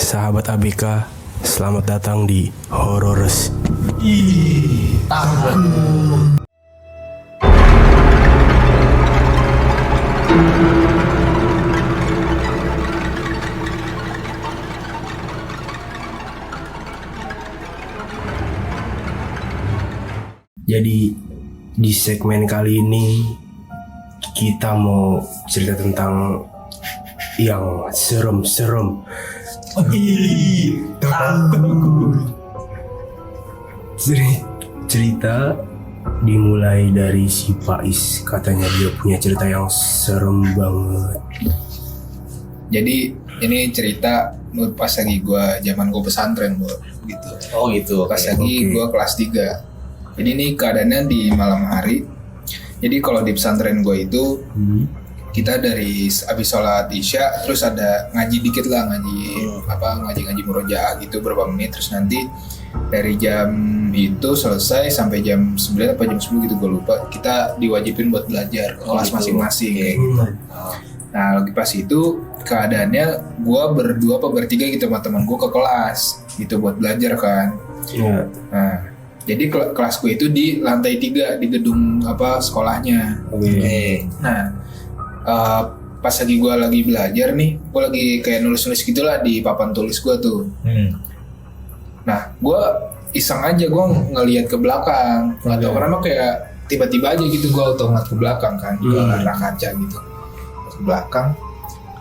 sahabat ABK, selamat datang di Hororers. Jadi di segmen kali ini kita mau cerita tentang yang serem-serem. Cerita dimulai dari si Faiz. Katanya dia punya cerita yang serem banget. Jadi ini cerita pas lagi zaman gue pesantren gitu. Oh gitu. Pas lagi gue kelas 3. Jadi ini keadaannya di malam hari. Jadi kalau di pesantren gue itu kita dari habis sholat isya terus ada ngaji dikit lah, ngaji murojaah gitu berapa menit, terus nanti dari jam itu selesai sampai jam 9 atau jam 10 gitu gue lupa, kita diwajibin buat belajar ke kelas masing-masing kayak gitu. Nah lagi pas itu keadaannya gue berdua apa bertiga gitu sama teman gue ke kelas gitu buat belajar kan. Nah jadi kelas gue itu di lantai 3 di gedung sekolahnya. Nah pas lagi gue lagi belajar nih, gue lagi kayak nulis-nulis gitulah di papan tulis gue tuh. Nah gue iseng aja gue ngelihat ke belakang, nggak tahu kenapa kayak tiba-tiba aja gitu gue auto ngeliat ke belakang kan, ke arah kaca gitu. Ke belakang,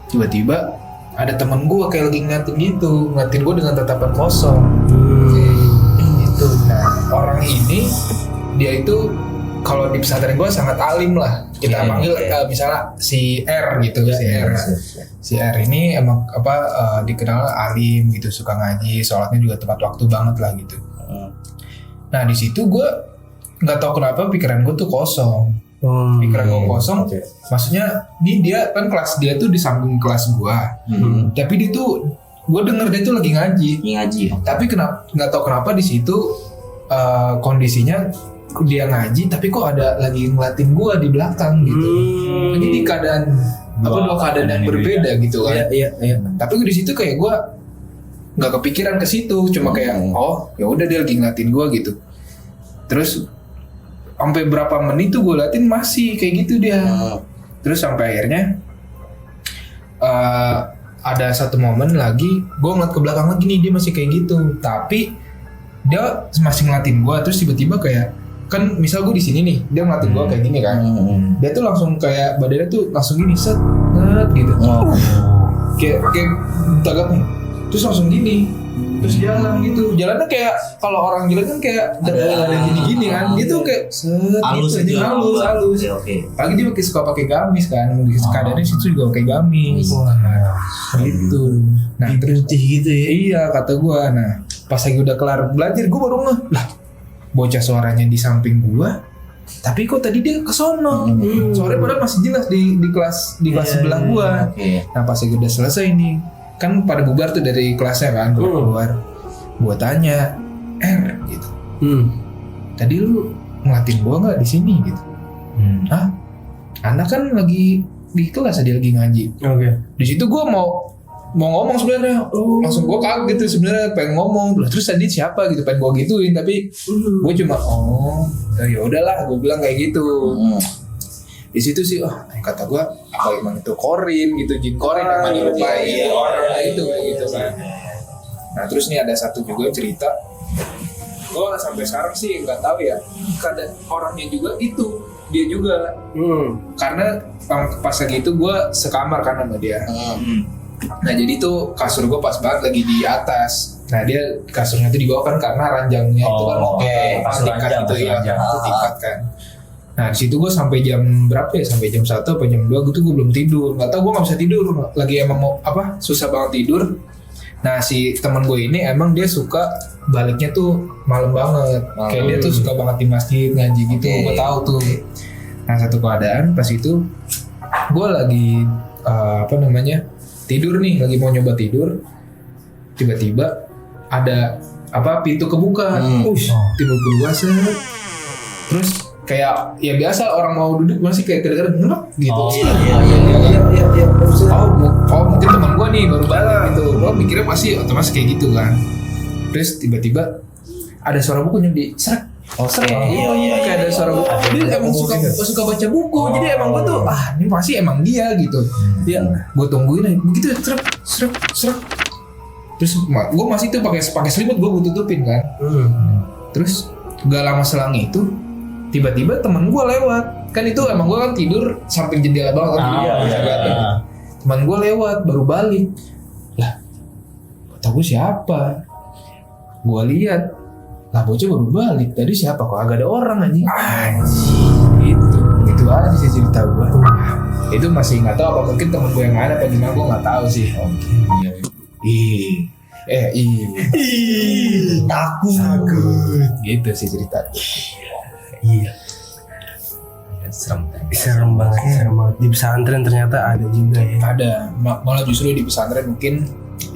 tiba-tiba ada temen gue kayak lagi ngeliatin gue dengan tatapan kosong. Gitu. Nah orang ini dia itu kalau di pesantren gue sangat alim lah, kita panggil misalnya si R gitu, si R ini emang dikenal alim gitu, suka ngaji, sholatnya juga tepat waktu banget lah gitu. Nah di situ gue nggak tahu kenapa pikiran gue tuh kosong, maksudnya ini dia kan kelas dia tuh di samping kelas gue, tapi dia tuh gue denger dia tuh lagi ngaji, tapi kenapa nggak tahu kenapa di situ kondisinya dia ngaji tapi kok ada lagi ngeliatin gua di belakang gitu. Jadi di keadaan dua keadaan yang berbeda gitu kan. Iya. Tapi di situ kayak gua nggak kepikiran ke situ, cuma kayak ya udah dia lagi ngeliatin gua gitu. Terus sampai berapa menit tuh gua liatin masih kayak gitu dia. Terus sampai akhirnya ada satu momen lagi gua ngeliat ke belakang lagi nih, dia masih kayak gitu. Tapi dia masih ngeliatin gua, terus tiba-tiba kayak kan misal gue di sini nih, dia ngeliatin gue kayak gini kan, dia tuh langsung kayak badannya tuh langsung gini set gitu, kayak tagak nih, terus langsung gini, terus jalan gitu, jalannya kayak kalau orang jalan kan kayak ada gini kan, dia tuh kayak halus gitu, halus. Pagi dia suka pakai gamis kan, keadaannya situ juga pakai gamis, gitu. Nah terus gitu ya, iya kata gue. Nah pas lagi udah kelar belajar, gue baru lah bocah suaranya di samping gua, tapi kok tadi dia kesono. Suaranya padahal masih jelas di kelas sebelah gua. Nah pas udah selesai nih, kan pada bubar tuh dari kelasnya kan, keluar. Gua tanya, gitu. Tadi lu ngeliatin gua nggak di sini gitu? Ah, anak kan lagi di kelas, dia lagi ngaji. Di situ gua mau ngomong sebenarnya, langsung gue kaget gitu sebenarnya, pengen ngomong terus tadi siapa gitu, pengen gue gituin, tapi gue cuma ya udahlah, gue bilang kayak gitu. Di situ sih kata gue apa emang itu korin gitu, jin korin emang nyerupai orang itu kayak gitu kan. Nah terus nih ada satu juga cerita, gue sampai sekarang sih nggak tahu ya kadang orangnya juga itu dia juga, karena pas lagi itu gue sekamar kan sama dia. Nah jadi tuh kasur gue pas banget lagi di atas. Nah dia kasurnya tuh di bawah kan karena ranjangnya itu kan tingkat gitu ya, tingkat kan. Nah di situ gue sampai jam berapa ya? Sampai jam 1 atau jam 2 gitu gue belum tidur. Gak tau, gue nggak bisa tidur. Lagi emang mau susah banget tidur. Nah si teman gue ini emang dia suka baliknya tuh malam banget. Kayak dia tuh suka banget di masjid ngaji gitu. Gue tahu tuh. Nah satu keadaan pas itu gue lagi tidur nih, lagi mau nyoba tidur, tiba-tiba ada pintu kebuka, tiba keluar terus kayak ya biasa orang mau duduk masih kayak kedengeran gitu. Iya. mungkin teman gue nih baru balik gitu. Gue mikirnya pasti otomatis kayak gitu kan. Terus tiba-tiba ada suara buku yang di serak. Iya. Kayak ada suara buku. Dia emang suka baca buku. Jadi emang gue tuh ini pasti emang dia gitu. Ya, gue tungguin aja begitu serak. Terus gue masih tuh pakai selimut gue tutupin kan. Terus gak lama selang itu tiba-tiba teman gue lewat. Kan itu emang gue kan tidur samping jendela banget. Teman gue lewat baru balik. Lah, kata gue siapa? Gue lihat, lah bocah baru balik. Tadi siapa? Kok agak ada orang anjing? Itu aja sih cerita gue. Itu masih nggak tahu apa mungkin temen gue yang ada apa gimana, gue nggak tahu sih. Takut. Gitu sih cerita. Iya. Serem banget. Di pesantren ternyata ada juga ya. Ada, malah justru di pesantren mungkin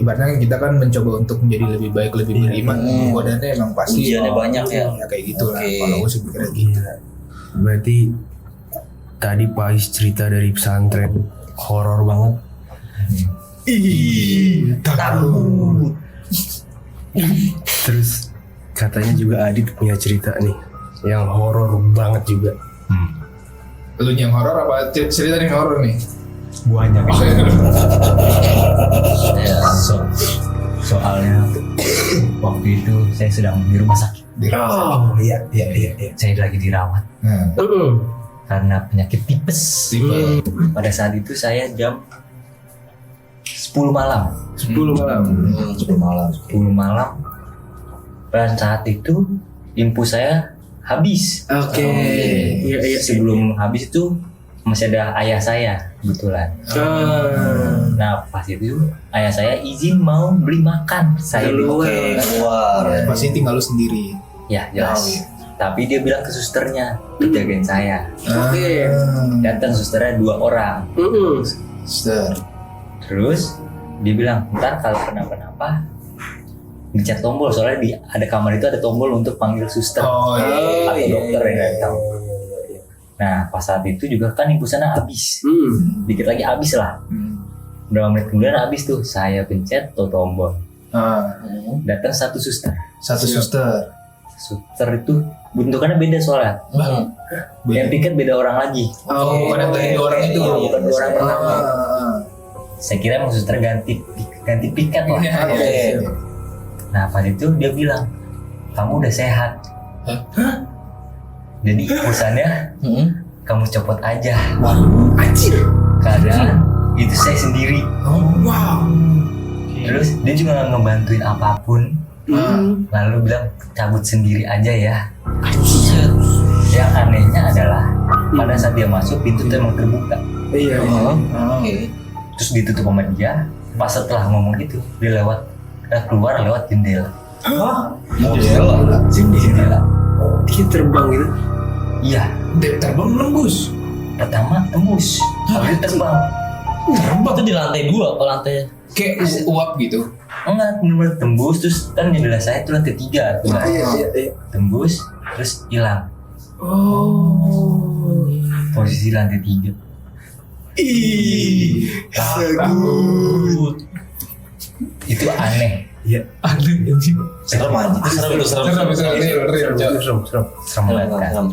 ibaratnya kita kan mencoba untuk menjadi lebih baik, lebih beriman. Godaannya emang pasti ujiannya banyak ya. Kayak gitulah. Kalau gue sih pikirnya gitu. Berarti tadi Pais cerita dari pesantren horor banget. Takut. Terus katanya juga Adit punya cerita nih yang horor banget juga. Lu yang horor apa cerita yang horor nih? Banyak. Ya, Soalnya waktu itu saya sedang di rumah sakit. Oh iya. Saya lagi dirawat karena penyakit tipes. Pada saat itu saya jam 10 malam. 10 malam. 10 malam. Dan saat itu infus saya habis. Oke. Iya. Sebelum habis itu masih ada ayah saya kebetulan. Nah pas itu ayah saya izin mau beli makan. Saya keluar. Pasti tinggal lu sendiri. Ya jelas. Tapi dia bilang ke susternya jagain saya. Oke. Datang susternya 2 orang. Suster. Terus dia bilang ntar kalau kenapa-napa dicat tombol, soalnya ada kamar itu ada tombol untuk panggil suster atau dokter yang datang. Nah pas saat itu juga kan infusannya habis, dikit lagi habis lah. Berapa menit kemudian habis tuh, saya pencet tombol. Datang satu suster. Suster itu bentukannya beda soalnya. Yang piket beda orang lagi. Bukan yang tadi orang itu. Bukan 2 orang pertama. Saya kira emang suster ganti piket lah. Nah pas itu dia bilang, kamu udah sehat. Jadi infusannya kamu copot aja. Anjir. Keadaan itu saya sendiri. Terus dia juga gak ngebantuin apapun. Lalu bilang cabut sendiri aja ya. Yang anehnya adalah pada saat dia masuk pintu itu emang terbuka. Terus ditutup sama dia. Pas setelah ngomong gitu dia keluar lewat jendela. Jendela. Dia terbang gitu. Iya. Terbang nembus. Pertama tembus, habis itu terbang. Itu di lantai 2 apa lantai? Kayak uap gitu. Enggak, bener-bener tembus. Terus kan jendela saya itu lantai 3 tuh. Tembus, terus hilang. Posisi lantai 3. Takut. Itu aneh. Iya. Serem aja. Serem banget kan.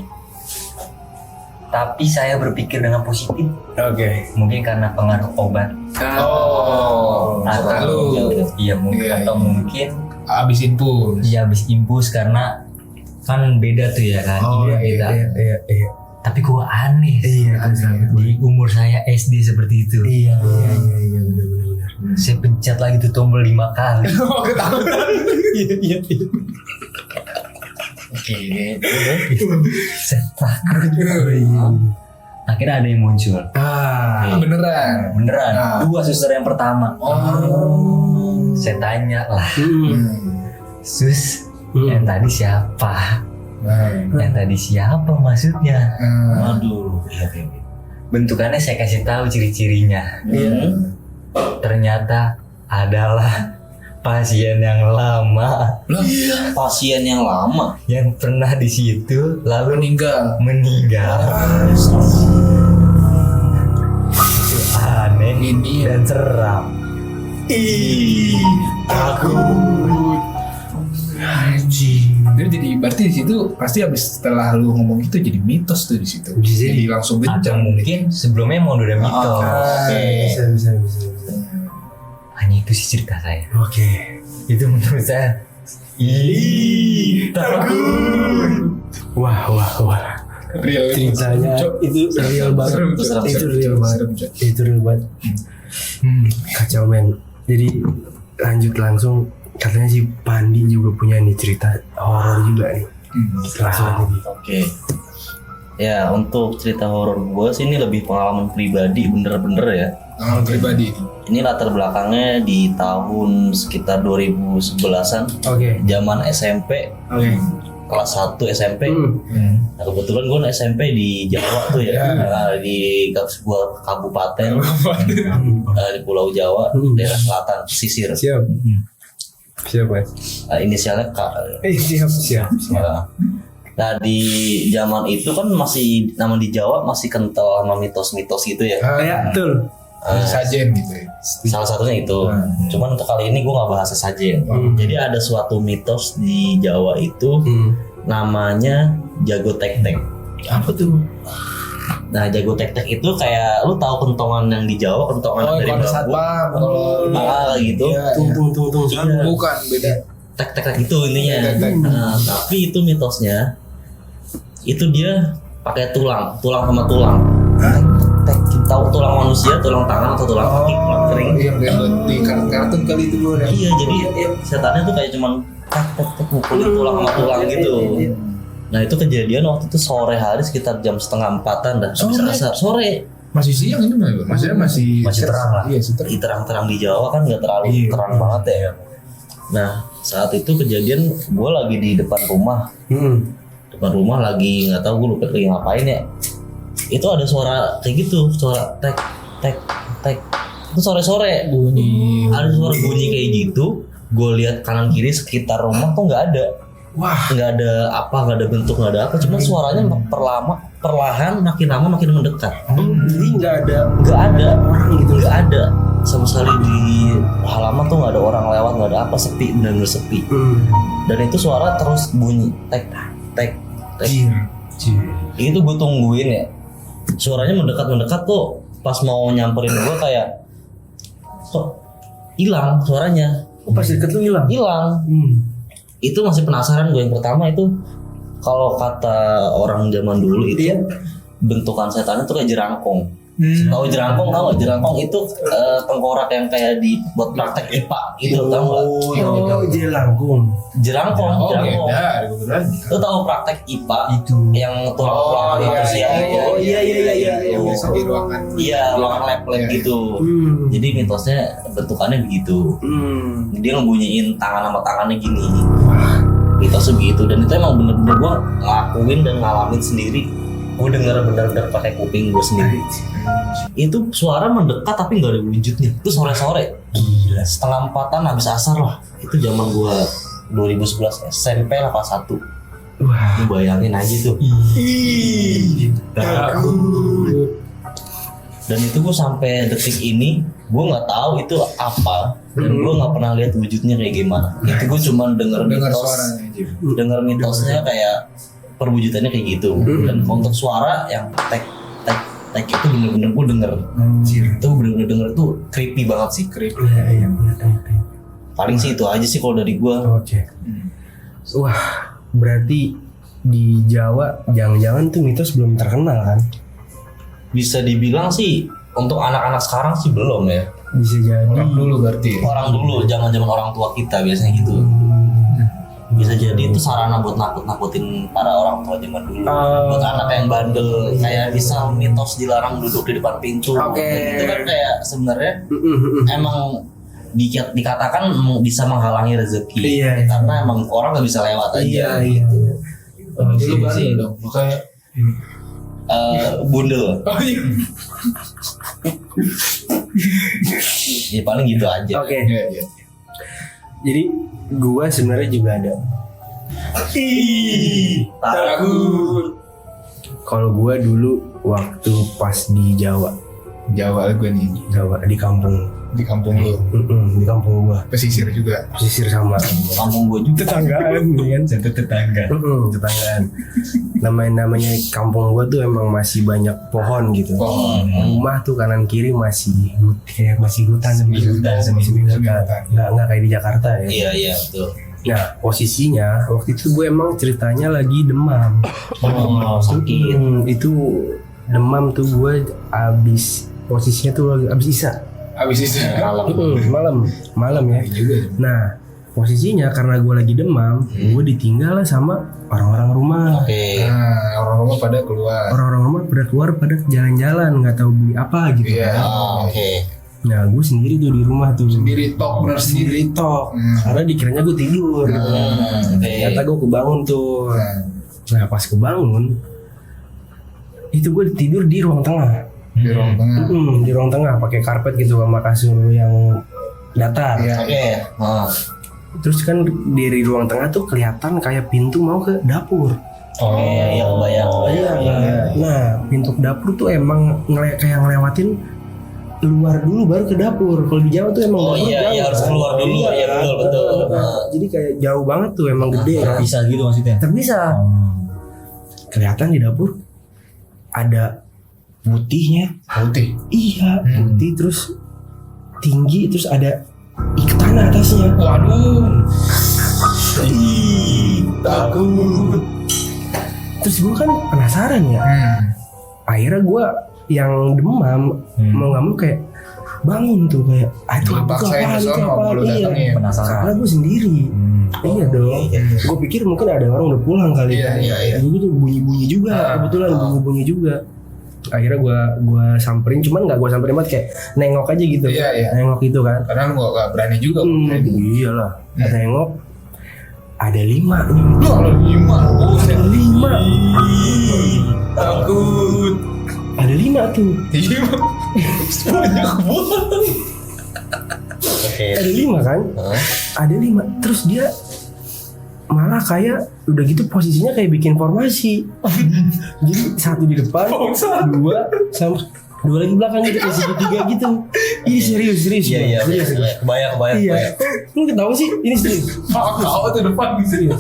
Tapi saya berpikir dengan positif. Oke. Mungkin karena pengaruh obat. Atau mungkin Abis infus. dia habis infus karena kan beda tuh ya kan. Beda. Iya. Tapi kok aneh. Iya. Di umur saya SD seperti itu. Iya benar. Saya pencet lagi tuh tombol 5 kali. Iya. Saya takut. Akhirnya ada yang muncul. Beneran. 2 suster yang pertama. Saya tanya lah, sus, yang tadi siapa? Yang tadi siapa maksudnya? Waduh. Bentukannya saya kasih tahu ciri-cirinya. Ternyata adalah pasien yang lama. Pasien yang lama. Yang pernah di situ lalu meninggal. Itu aneh Ini dan seram. takut. Jadi berarti di situ pasti habis setelah lu ngomong itu jadi mitos tuh di situ. Jadi langsung Atau kencang. mungkin sebelumnya emang udah mitos. Bisa. Hanya itu sih cerita saya. Oke. Itu menurut saya. Takut. Wah. Real Ceritanya itu real banget. Serem, Cok. Itu real banget. Serem, Cok. Itu real banget. Kacau men. Jadi lanjut langsung. Katanya si Pandi juga punya nih cerita horor juga nih. Langsung aja nih. Oke. Ya, untuk cerita horor gue sih ini lebih pengalaman pribadi bener-bener ya. Pengalaman pribadi. Ini latar belakangnya di tahun sekitar 2011-an, Oke. zaman SMP, Oke. kelas 1 SMP. Nah, kebetulan gue SMP di Jawa tuh ya, di sebuah kabupaten di Pulau Jawa, daerah selatan, pesisir. Siap. Siap Mas. Inisialnya K. Siap. Nah, di zaman itu kan masih nama di Jawa masih kental sama mitos-mitos gitu ya. Ya, betul. Sajen gitu ya. Salah satunya itu. Cuman untuk kali ini gue nggak bahas sesajen. Jadi ada suatu mitos di Jawa itu namanya jago tek-tek. Apa tuh? Nah, jago tek-tek itu kayak lu tahu kentongan yang di Jawa, kentongan dari kalau bambu. satpam kalau Gitu. Iya, Tung. Iya. bukan beda. Tek-tek itu intinya. Tek-tek. Nah, tapi itu mitosnya itu dia pakai tulang sama tulang. Tek, tahu tulang manusia, tulang tangan atau tulang kaki, tulang kering. Iya, kayak di kartun kali itu gue. Iya, jadi setannya tuh kayak cuman tek mukulin tulang sama tulang gitu. Nah, itu kejadian waktu itu sore hari sekitar jam 3:30-an dah. Habis asar sore. Masih siang ini mah, maksudnya masih terang lah. Iya, masih terang. Di terang-terang di Jawa kan nggak terlalu terang banget ya. Nah, saat itu kejadian gue lagi di depan rumah. Depan rumah lagi nggak tahu gue lupa lagi ngapain ya. Itu ada suara kayak gitu, suara tek. Itu sore-sore Bunyi. ada suara bunyi kayak gitu. Gue lihat kanan kiri sekitar rumah tuh nggak ada. Wah, Nggak ada bentuk, nggak ada apa. Cuma suaranya perlahan makin lama makin mendekat. Jadi nggak ada Orang gitu, nggak ada sama sekali di halaman tuh nggak ada orang lewat, nggak ada apa, sepi, benar-benar sepi. Dan itu suara terus bunyi tek. Itu gue tungguin ya. Suaranya mendekat tuh pas mau nyamperin gue kayak kok hilang suaranya. pas deket lu hilang. Itu masih penasaran gue. Yang pertama itu kalau kata orang zaman dulu itu bentukan setannya tuh kayak jerangkong. Tahu jerangkong? Tahu nggak? Jerangkong itu tengkorak yang kayak buat praktek IPA itu, tahu nggak? Oh, jelangkung. Jerangkong. beda. Lu tahu praktek IPA Itu. yang tulang manusia? Iya. Biasa di ruangan. Iya, ruangan lab gitu. Jadi mitosnya bentukannya begitu. Dia ngebunyiin tangan sama tangannya gini. Mitosnya begitu, dan itu emang bener-bener gue ngelakuin dan ngalamin sendiri. Gue denger bener-bener pakai kuping gue sendiri. Itu suara mendekat tapi nggak ada wujudnya. Itu sore-sore. Gila. 3:30-an habis asar lah. Itu zaman gue 2011 SMP lah kelas 1. Wah. Lu bayangin aja tuh. Dan itu gue sampai detik ini gue nggak tahu itu apa, dan gue nggak pernah lihat wujudnya kayak gimana. Itu gue cuma denger suaranya aja. denger mitosnya kayak perwujudannya kayak gitu. Dan untuk suara yang tek itu bener-bener gue denger. Itu bener-bener denger tuh creepy banget sih, creepy. Iya. Paling sih itu aja sih kalau dari gue. Oke. Wah, berarti di Jawa jangan-jangan tuh mitos belum terkenal kan? Bisa dibilang sih untuk anak-anak sekarang sih belum ya. Bisa jadi. Orang dulu berarti. Orang dulu, zaman orang tua kita biasanya gitu. Bisa jadi itu sarana buat nakut-nakutin para orang tua zaman dulu. Buat anak yang bandel, kayak bisa mitos dilarang duduk di depan pintu. Oke. Itu kan kayak sebenarnya emang dikatakan bisa menghalangi rezeki. Iya. Karena emang orang nggak bisa lewat aja. Iya. Dulu bandel dong. Makanya Bundel. Ya paling gitu aja. Oke. Iya. Jadi gua sebenarnya juga ada. Takut. Kalau gua dulu waktu pas di Jawa, Jawa gue nih. Jawa di kampung. Di kampung lu. Di kampung gua. Pesisir juga. Pesisir sama Kampung gue juga. tetanggaan kan. Satu tetangga. Tetanggaan. Namanya kampung gua tuh emang masih banyak pohon gitu. Pohon. Rumah tuh kanan kiri masih kayak masih hutan Hutan. Nggak kayak di Jakarta ya. Iya betul. Nah posisinya waktu itu gue emang ceritanya lagi demam. Sakit. Itu demam tuh gue posisinya tuh lagi abis isa. Abis itu Malam ya. juga. Nah posisinya karena gue lagi demam, gue ditinggal lah sama orang-orang rumah. Oke. Nah, orang rumah pada keluar. Orang-orang rumah pada keluar pada jalan-jalan nggak tahu beli apa gitu. Iya. Oke. Nah gue sendiri tuh di rumah tuh. Sendiri tok, bener Sendiri tok. Karena dikiranya gue tidur. Ternyata gue kebangun tuh. Nah pas kebangun itu gue tidur di ruang tengah. Di ruang tengah. Di ruang tengah pakai karpet gitu sama kasur yang datar. Iya. Oke. Terus kan dari ruang tengah tuh kelihatan kayak pintu mau ke dapur. Iya kebayang. Nah pintu ke dapur tuh emang kayak ngelewatin luar dulu baru ke dapur. Kalau di Jawa tuh emang dapur jauh, Iya harus keluar dulu. Iya betul. Jadi kayak jauh banget tuh emang gede kan. Bisa gitu maksudnya. Terpisah. Kelihatan di dapur ada putihnya. Putih. Iya, putih terus tinggi terus ada iketan atasnya. Waduh. Takut. Terus gue kan penasaran ya. Akhirnya gue yang demam mau nggak mau kayak bangun tuh kayak itu Lu paksain ke sono, lu datengin. Penasaran. Karena gue sendiri. Iya dong. Gue pikir mungkin ada orang udah pulang kali. Iya. Gue tuh bunyi-bunyi juga. Kebetulan bunyi-bunyi juga. Akhirnya gue samperin, cuman nggak gue samperin banget kayak nengok aja gitu. Iya. Nengok gitu kan. Karena lu gak berani juga. Iyalah. Nengok. Ada 5 nih. Lu ada 5. Ada 5. Takut. Ada 5 tuh. Iya. Banyak banget. Ada 5 kan? Ada 5. Terus dia malah kayak udah gitu posisinya kayak bikin formasi. Jadi satu di depan, 2 sama 2 lagi belakang gitu kayak segitiga gitu. Ini serius. Iya. Kebayang. Iya. Lu ketawa sih? Ini serius. Kau tuh depan serius.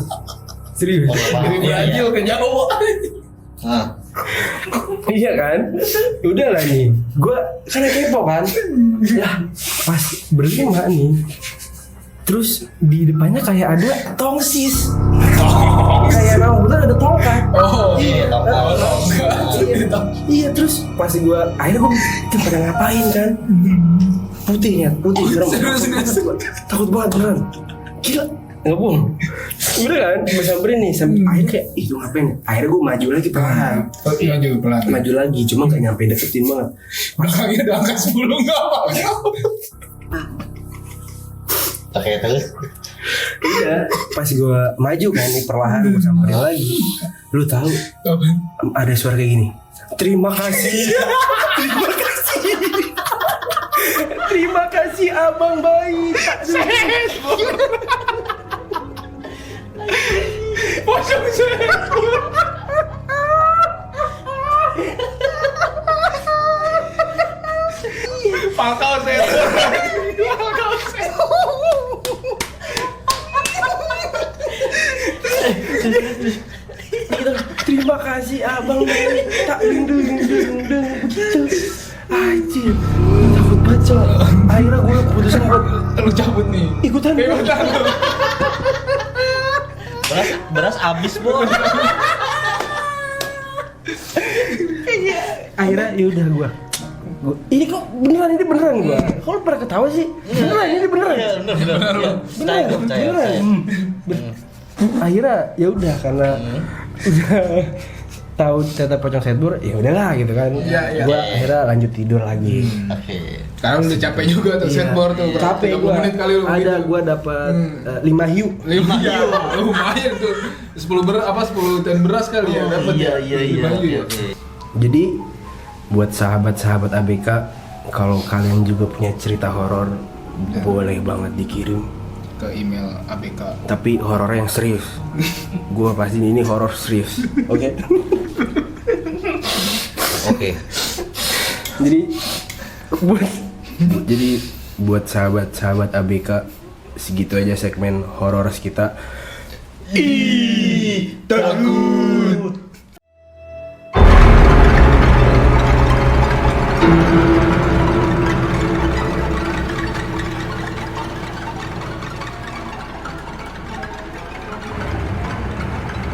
Serius. Dari Brazil ke Jawa. Iya kan? Udah lah nih. Gua kan kepo kan. Lah pas berlima nih. Terus di depannya kayak ada tongsis. Kayak bener ada tongkat. Iya terus pas akhirnya gue pada ngapain kan? Putih serem. Takut banget beneran. Gila, nggak bohong. Udah kan, gue samperin nih sampai akhirnya kayak itu ngapain? Akhirnya gue maju lagi pelan. Maju lagi, cuma nggak nyampe deketin banget. Belakangnya udah angka 10 nggak apa-apa. Oke terus. Iya, pas gue maju kan nih perlahan gue samperin lagi. Lu tahu ada suara kayak gini. Terima kasih. Terima kasih abang baik. Pocong Pakau saya. Terima kasih abang baik. Tak ding begitu. Anjir, takut banget Cok. Akhirnya gue keputusan buat Lu cabut nih. ikutan. Beras abis bos. Akhirnya yaudah gue ini kok beneran gue. Kok lu pada ketawa sih? Beneran. Percaya. Akhirnya ya udah karena udah tahu tetap pocong setbur ya udahlah gitu kan. Iya. Gua akhirnya lanjut tidur lagi. Oke. Sekarang udah capek juga tuh setboard tuh. Capek 30 gua. menit kali lu Ada gitu. gua dapat 5 hiu. 5 hiu. Lumayan tuh. 10 10 beras kali ya dapat ya. Iya. 5 hiu ya. Jadi buat sahabat-sahabat ABK kalau kalian juga punya cerita horor boleh banget dikirim Ke email ABK. tapi horornya yang serius. Gua pasti ini horor serius. Oke. Oke. Jadi Jadi buat sahabat-sahabat ABK, segitu aja segmen horor kita. Takut.